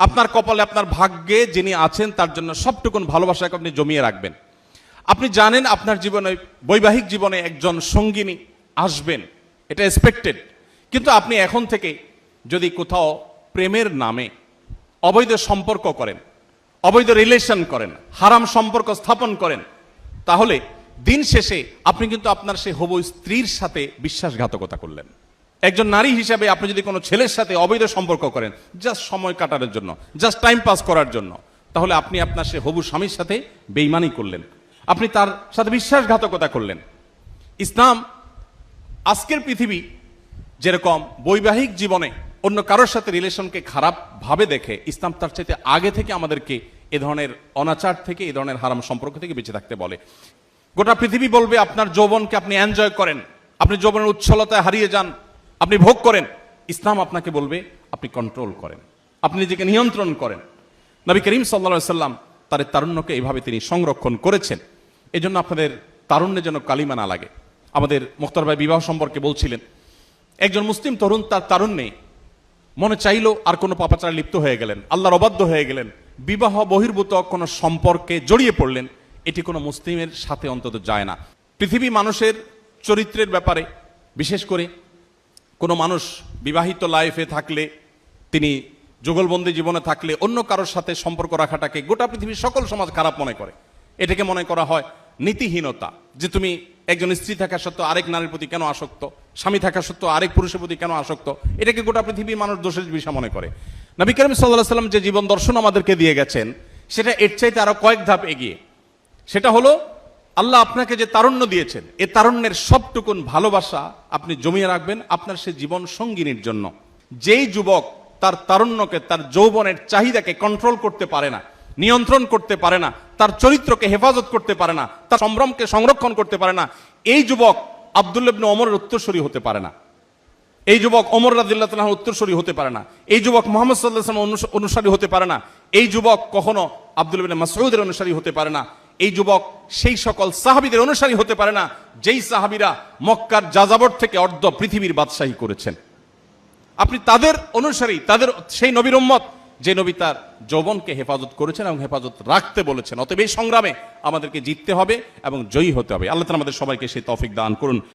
আপনার কপালে আপনার ভাগ্যে যিনি আছেন তার জন্য সবটুকুন ভালোবাসাকে আপনি জমিয়ে রাখবেন। আপনি জানেন আপনার জীবনে, বৈবাহিক জীবনে একজন সঙ্গিনী আসবেন, এটা এক্সপেক্টেড। কিন্তু আপনি এখন থেকে যদি কোথাও প্রেমের নামে অবৈধ সম্পর্ক করেন, অবৈধ রিলেশন করেন, হারাম সম্পর্ক স্থাপন করেন, তাহলে দিন শেষে আপনি কিন্তু আপনার সেই হবু স্ত্রীর সাথে বিশ্বাসঘাতকতা করলেন। একজন নারী হিসাবে আপনি যদি কোনো ছেলের সাথে অবৈধ সম্পর্ক করেন জাস্ট সময় কাটানোর জন্য, জাস্ট টাইম পাস করার জন্য, তাহলে আপনি আপনার সেই হবু স্বামীর সাথে বেঈমানি করলেন, আপনি তার সাথে বিশ্বাসঘাতকতা করলেন। ইসলাম আজকের পৃথিবী যেরকম বৈবাহিক জীবনে অন্য কারোর সাথে রিলেশনকে খারাপ ভাবে দেখে, ইসলাম তার চাইতে আগে থেকে আমাদেরকে এ ধরনের অনাচার থেকে, এ ধরনের হারাম সম্পর্ক থেকে বেঁচে থাকতে বলে। গোটা পৃথিবী বলবে আপনার যৌবনকে আপনি এনজয় করেন, আপনি যৌবনের উচ্ছলতায় হারিয়ে যান, আপনি ভোগ করেন। ইসলাম আপনাকে বলবে আপনি কন্ট্রোল করেন, আপনি নিজেকে নিয়ন্ত্রণ করেন। নবী করিম সাল্লাল্লাহু আলাইহি সাল্লাম তার তারুণ্যকে এইভাবে তিনি সংরক্ষণ করেছেন। এই জন্য আপনাদের তারুণ্যে যেন কালিমা না লাগে। আমাদের মুখতার ভাই বিবাহ সম্পর্কে বলছিলেন, একজন মুসলিম তরুণ তার তারুণ্যে মনে চাইলো আর কোনো পাপাচারে লিপ্ত হয়ে গেলেন, আল্লাহর অবাধ্য হয়ে গেলেন, বিবাহ বহির্ভূত কোনো সম্পর্কে জড়িয়ে পড়লেন, এটি কোনো মুসলিমের সাথে অন্তত যায় না। পৃথিবী মানুষের চরিত্রের ব্যাপারে, বিশেষ করে কোনো মানুষ বিবাহিত লাইফে থাকলে, তিনি যুগলবন্দি জীবনে থাকলে অন্য কারোর সাথে সম্পর্ক রাখাটাকে গোটা পৃথিবীর সকল সমাজ খারাপ মনে করে। এটাকে মনে করা হয় নীতিহীনতা, যে তুমি একজন স্ত্রী থাকা সত্ত্বেও আরেক নারীর প্রতি কেন আসক্ত, স্বামী থাকা সত্ত্বেও আরেক পুরুষের প্রতি কেন আসক্ত, এটাকে গোটা পৃথিবীর মানুষ দোষের বিষয় মনে করে। নবী করিম সাল্লাল্লাহু আলাইহি সাল্লাম যে জীবন দর্শন আমাদেরকে দিয়ে গেছেন সেটা এর চাইতে আরো কয়েক ধাপ এগিয়ে। সেটা হলো আল্লাহ আপনাকে যে তারুণ্য দিয়েছেন, এ তারুণ্যের সবটুকুন ভালোবাসা আপনি জমিয়ে রাখবেন আপনার সে জীবন সঙ্গিনীর জন্য। যেই যুবক তার তারুণ্যকে, তার যৌবনের চাহিদাকে কন্ট্রোল করতে পারে না, নিয়ন্ত্রণ করতে পারে না, তার চরিত্রকে হেফাজত করতে পারে না, তার সম্ভ্রমকে সংরক্ষণ করতে পারে না, এই যুবক আব্দুল্লাহ ইবনে ওমরের উত্তরসূরি হতে পারে না, এই যুবক ওমর রাদিয়াল্লাহু তাআলার উত্তরসূরি হতে পারে না, এই যুবক মুহাম্মদ সাল্লাল্লাহু আলাইহি ওয়াসাল্লাম অনুসারী হতে পারে না, এই যুবক কখনো আব্দুল্লাহ ইবনে মাসউদের অনুসারী হতে পারে না, এই যুবক সেই সকল সাহাবীদের অনুসারী হতে পারে না যেই সাহাবীরা মক্কার যাযাবর থেকে অর্ধ পৃথিবীর বাদশাহী করেছেন। আপনি তাদের অনুসারী, তাদের সেই নবীর উম্মত যে নবী তার যৌবনকে হেফাজত করেছেন এবং হেফাজত রাখতে বলেছেন। অতএব এই সংগ্রামে আমাদেরকে জিততে হবে এবং জয়ী হতে হবে। আল্লাহ তাআলা আমাদের সবাইকে সেই তৌফিক দান করুন।